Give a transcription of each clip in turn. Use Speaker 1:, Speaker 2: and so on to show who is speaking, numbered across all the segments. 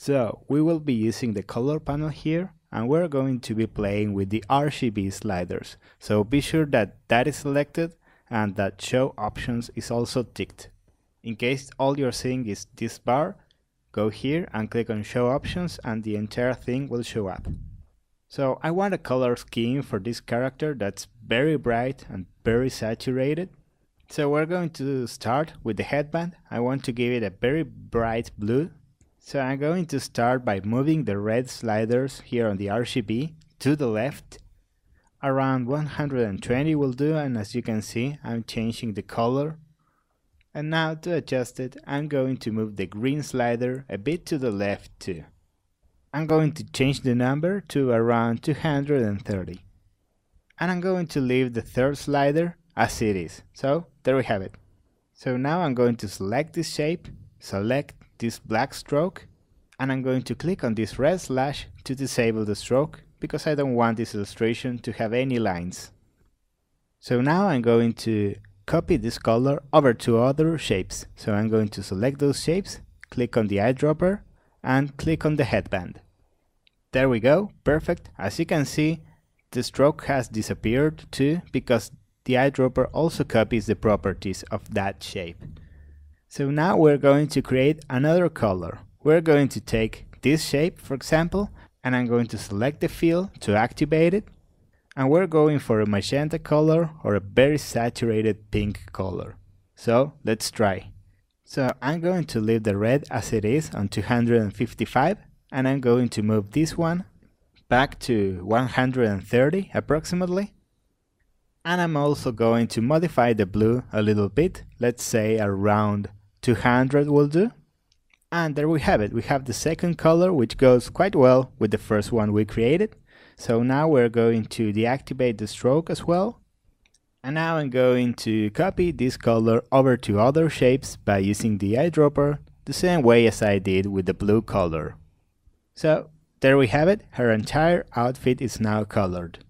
Speaker 1: So we will be using the color panel here, and we're going to be playing with the RGB sliders. So be sure that that is selected and that show options is also ticked. In case all you're seeing is this bar, go here and click on show options and the entire thing will show up. So I want a color scheme for this character that's very bright and very saturated. So we're going to start with the headband. I want to give it a very bright blue. So I'm going to start by moving the red sliders here on the RGB to the left. Around 120 will do, and as you can see, I'm changing the color. And now to adjust it, I'm going to move the green slider a bit to the left too. I'm going to change the number to around 230. And I'm going to leave the third slider as it is. So there we have it. So now I'm going to select this shape, select this black stroke, and I'm going to click on this red slash to disable the stroke because I don't want this illustration to have any lines. So now I'm going to copy this color over to other shapes. So I'm going to select those shapes, click on the eyedropper, and click on the headband. There we go, perfect. As you can see, the stroke has disappeared too because the eyedropper also copies the properties of that shape. So now we're going to create another color. We're going to take this shape, for example, and I'm going to select the fill to activate it. And we're going for a magenta color or a very saturated pink color. So let's try. So I'm going to leave the red as it is on 255, and I'm going to move this one back to 130 approximately. And I'm also going to modify the blue a little bit, let's say around 200 will do. And there we have it, we have the second color which goes quite well with the first one we created. So now we're going to deactivate the stroke as well. And now I'm going to copy this color over to other shapes by using the eyedropper the same way as I did with the blue color. So there we have it, her entire outfit is now colored.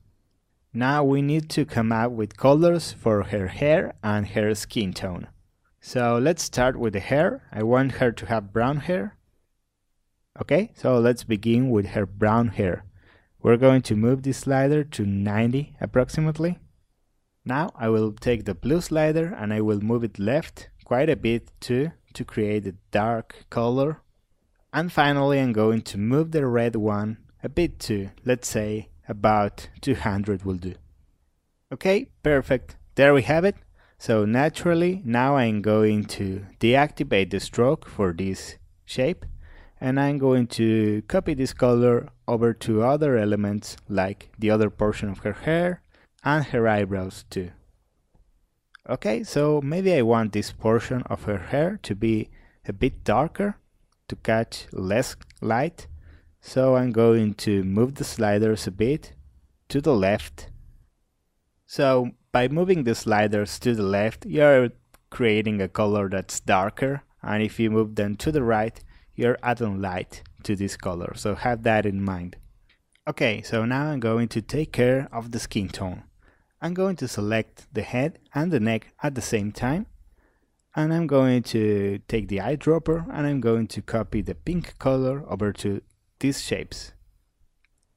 Speaker 1: Now we need to come up with colors for her hair and her skin tone. So let's start with the hair. I want her to have brown hair. Okay, so let's begin with her brown hair. We're going to move this slider to 90 approximately. Now I will take the blue slider and I will move it left quite a bit too to create a dark color. And finally I'm going to move the red one a bit too, let's say about 200 will do. Okay, perfect. There we have it. So naturally, now I'm going to deactivate the stroke for this shape, and I'm going to copy this color over to other elements like the other portion of her hair and her eyebrows too. Okay, so maybe I want this portion of her hair to be a bit darker to catch less light. So I'm going to move the sliders a bit to the left. So by moving the sliders to the left, you're creating a color that's darker, and if you move them to the right, you're adding light to this color, so have that in mind. Okay, so now I'm going to take care of the skin tone. I'm going to select the head and the neck at the same time, and I'm going to take the eyedropper and I'm going to copy the pink color over to these shapes.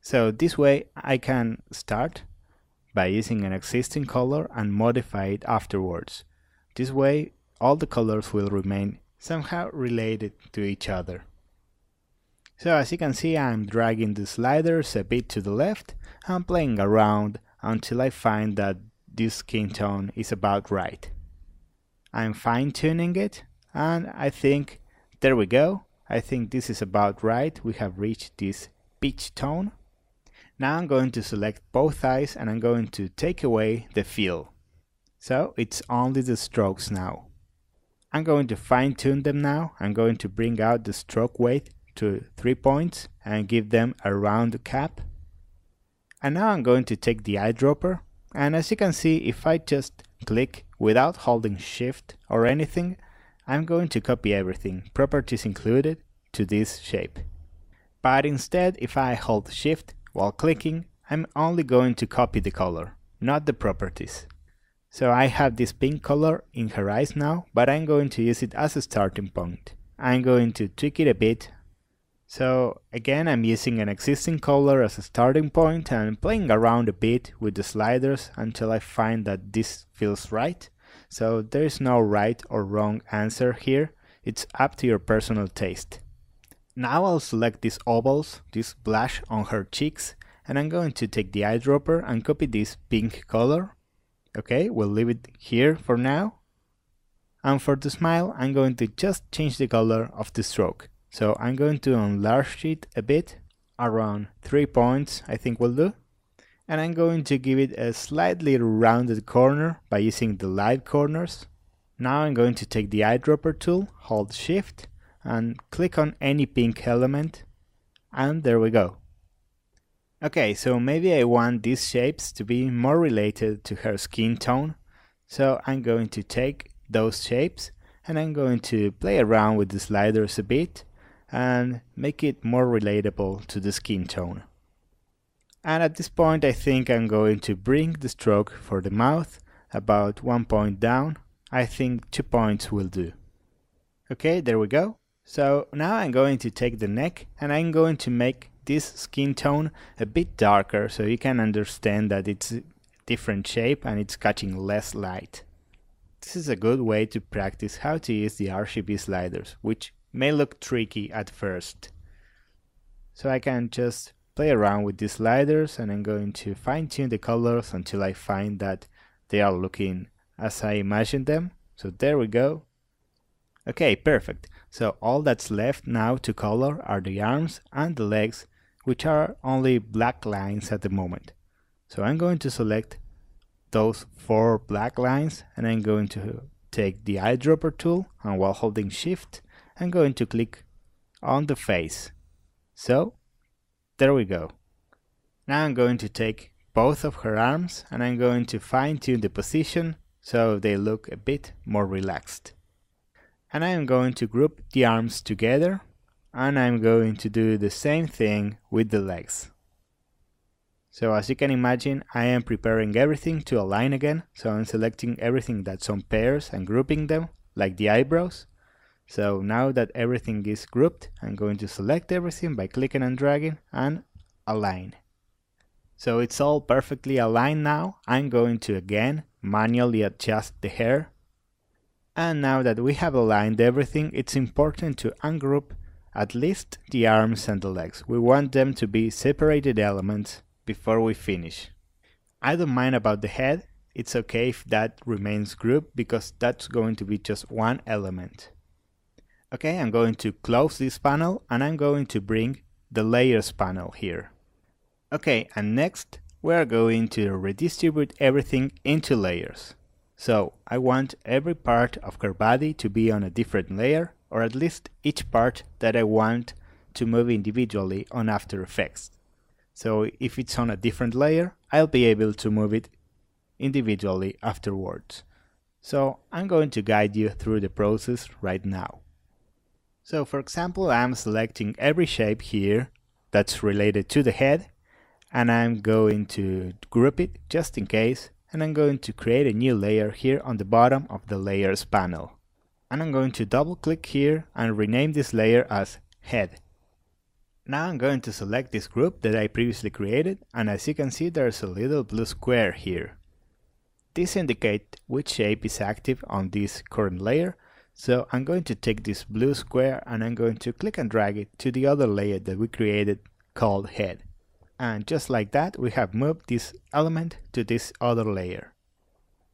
Speaker 1: So this way I can start by using an existing color and modify it afterwards. This way all the colors will remain somehow related to each other. So as you can see, I'm dragging the sliders a bit to the left and playing around until I find that this skin tone is about right. I'm fine-tuning it, and I think there we go. I think this is about right. We have reached this peach tone. Now I'm going to select both eyes and I'm going to take away the fill. So it's only the strokes now. I'm going to fine-tune them now. I'm going to bring out the stroke weight to 3 points and give them a round cap. And now I'm going to take the eyedropper, and as you can see, if I just click without holding shift or anything, I'm going to copy everything, properties included, to this shape. But instead, if I hold shift while clicking, I'm only going to copy the color, not the properties. So I have this pink color in her eyes now, but I'm going to use it as a starting point. I'm going to tweak it a bit So again, I'm using an existing color as a starting point and playing around a bit with the sliders until I find that this feels right. So there is no right or wrong answer here, it's up to your personal taste. Now I'll select these ovals, this blush on her cheeks, and I'm going to take the eyedropper and copy this pink color. Okay, we'll leave it here for now. And for the smile, I'm going to just change the color of the stroke. So I'm going to enlarge it a bit, around 3 points I think will do. And I'm going to give it a slightly rounded corner by using the light corners. Now I'm going to take the eyedropper tool, hold shift, and click on any pink element. And there we go. Okay, so maybe I want these shapes to be more related to her skin tone. So I'm going to take those shapes and I'm going to play around with the sliders a bit and make it more relatable to the skin tone. And at this point I think I'm going to bring the stroke for the mouth about 1 point down. I think 2 points will do. Okay, there we go. So now I'm going to take the neck and I'm going to make this skin tone a bit darker so you can understand that it's a different shape and it's catching less light. This is a good way to practice how to use the RGB sliders, which may look tricky at first. So I can just play around with these sliders and I'm going to fine-tune the colors until I find that they are looking as I imagined them. So there we go. Okay, perfect. So all that's left now to color are the arms and the legs, which are only black lines at the moment. So I'm going to select those 4 black lines and I'm going to take the eyedropper tool and while holding shift I'm going to click on the face. So there we go. Now I'm going to take both of her arms and I'm going to fine-tune the position so they look a bit more relaxed. And I'm going to group the arms together and I'm going to do the same thing with the legs. So as you can imagine, I am preparing everything to align again, so I'm selecting everything that's on pairs and grouping them, like the eyebrows. So now that everything is grouped, I'm going to select everything by clicking and dragging and align. So it's all perfectly aligned now. I'm going to again manually adjust the hair. And now that we have aligned everything, it's important to ungroup at least the arms and the legs. We want them to be separated elements before we finish. I don't mind about the head, it's okay if that remains grouped because that's going to be just one element. Okay, I'm going to close this panel and I'm going to bring the layers panel here. Okay, and next we're going to redistribute everything into layers. So I want every part of her body to be on a different layer, or at least each part that I want to move individually on After Effects. So if it's on a different layer, I'll be able to move it individually afterwards. So I'm going to guide you through the process right now. So for example, I'm selecting every shape here that's related to the head and I'm going to group it just in case, and I'm going to create a new layer here on the bottom of the layers panel. And I'm going to double click here and rename this layer as head. Now I'm going to select this group that I previously created, and as you can see there's a little blue square here. This indicates which shape is active on this current layer, so I'm going to take this blue square and I'm going to click and drag it to the other layer that we created called head. And just like that we have moved this element to this other layer.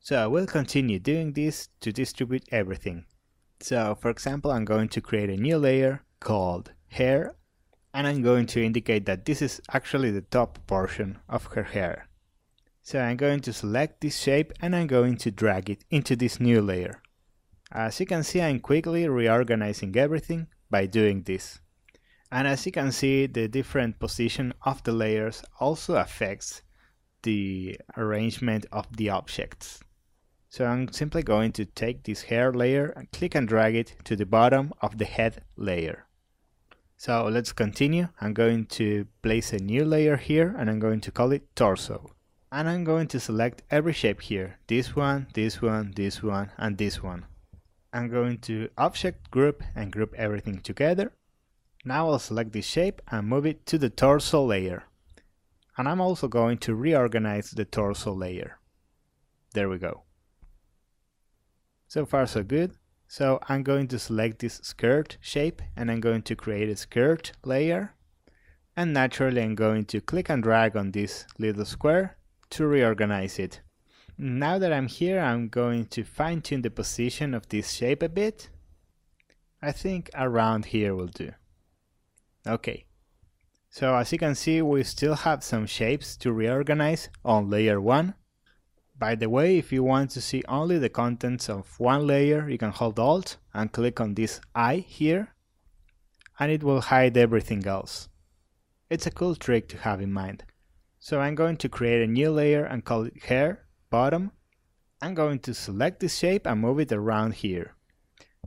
Speaker 1: So I will continue doing this to distribute everything. So for example, I'm going to create a new layer called hair. And I'm going to indicate that this is actually the top portion of her hair. So I'm going to select this shape and I'm going to drag it into this new layer. As you can see, I'm quickly reorganizing everything by doing this. And as you can see, the different position of the layers also affects the arrangement of the objects. So I'm simply going to take this hair layer and click and drag it to the bottom of the head layer. So let's continue. I'm going to place a new layer here and I'm going to call it torso. And I'm going to select every shape here. This one, this one, this one, and this one. I'm going to object group and group everything together. Now I'll select this shape and move it to the torso layer. And I'm also going to reorganize the torso layer. There we go. So far so good. So I'm going to select this skirt shape and I'm going to create a skirt layer. And naturally I'm going to click and drag on this little square to reorganize it. Now that I'm here, I'm going to fine-tune the position of this shape a bit. I think around here will do. Okay. So as you can see, we still have some shapes to reorganize on layer 1. By the way, if you want to see only the contents of one layer, you can hold Alt and click on this eye here, and it will hide everything else. It's a cool trick to have in mind. So I'm going to create a new layer and call it hair, bottom. I'm going to select this shape and move it around here.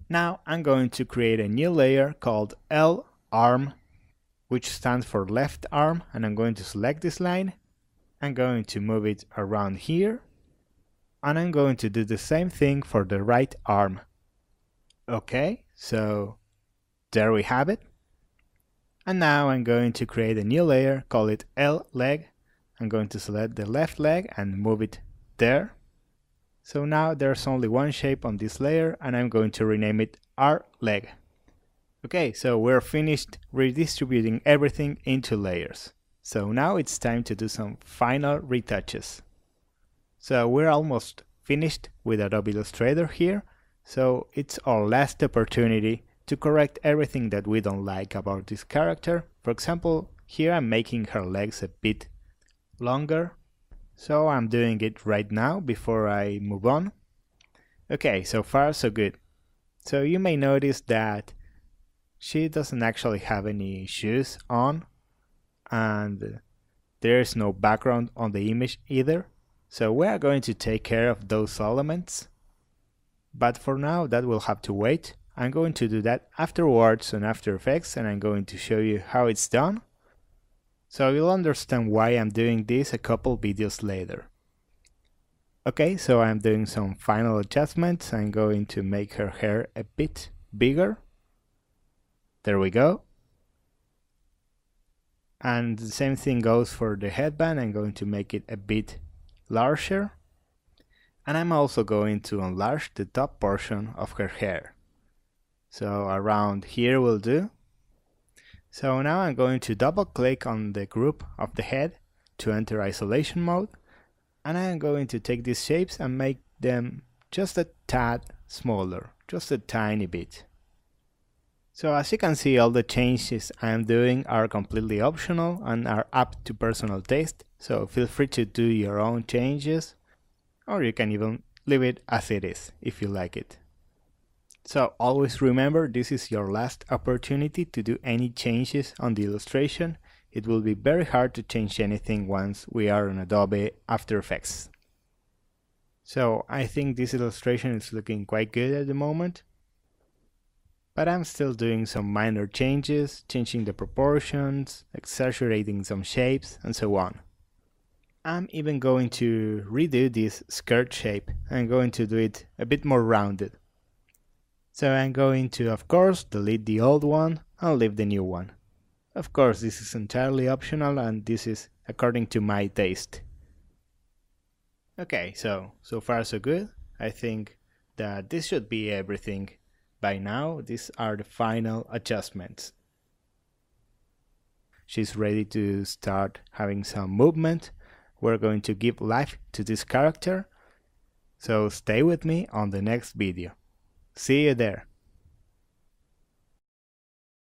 Speaker 1: Now I'm going to create a new layer called L arm, which stands for left arm, and I'm going to select this line. I'm going to move it around here. And I'm going to do the same thing for the right arm. Okay, so there we have it. And now I'm going to create a new layer, call it L leg. I'm going to select the left leg and move it there. So now there's only one shape on this layer and I'm going to rename it R leg. Okay, so we're finished redistributing everything into layers. So now it's time to do some final retouches. So we're almost finished with Adobe Illustrator here, so it's our last opportunity to correct everything that we don't like about this character. For example, here I'm making her legs a bit longer, so I'm doing it right now before I move on. Okay, so far so good. So you may notice that she doesn't actually have any shoes on, and there's no background on the image either. So we are going to take care of those elements, but for now that will have to wait. I'm going to do that afterwards on After Effects and I'm going to show you how it's done. So you'll understand why I'm doing this a couple videos later. Okay, so I'm doing some final adjustments. I'm going to make her hair a bit bigger. There we go. And the same thing goes for the headband. I'm going to make it a bit larger, and I'm also going to enlarge the top portion of her hair. So around here will do. So now I'm going to double click on the group of the head to enter isolation mode, and I'm going to take these shapes and make them just a tad smaller, just a tiny bit. So as you can see, all the changes I'm doing are completely optional and are up to personal taste, so feel free to do your own changes, or you can even leave it as it is if you like it. So always remember, this is your last opportunity to do any changes on the illustration. It will be very hard to change anything once we are on Adobe After Effects. So I think this illustration is looking quite good at the moment. But I'm still doing some minor changes, changing the proportions, exaggerating some shapes, and so on. I'm even going to redo this skirt shape. I'm going to do it a bit more rounded. So I'm going to, of course, delete the old one and leave the new one. Of course, this is entirely optional and this is according to my taste. Okay, so far so good. I think that this should be everything. By now, these are the final adjustments. She's ready to start having some movement. We're going to give life to this character. So stay with me on the next video. See you there.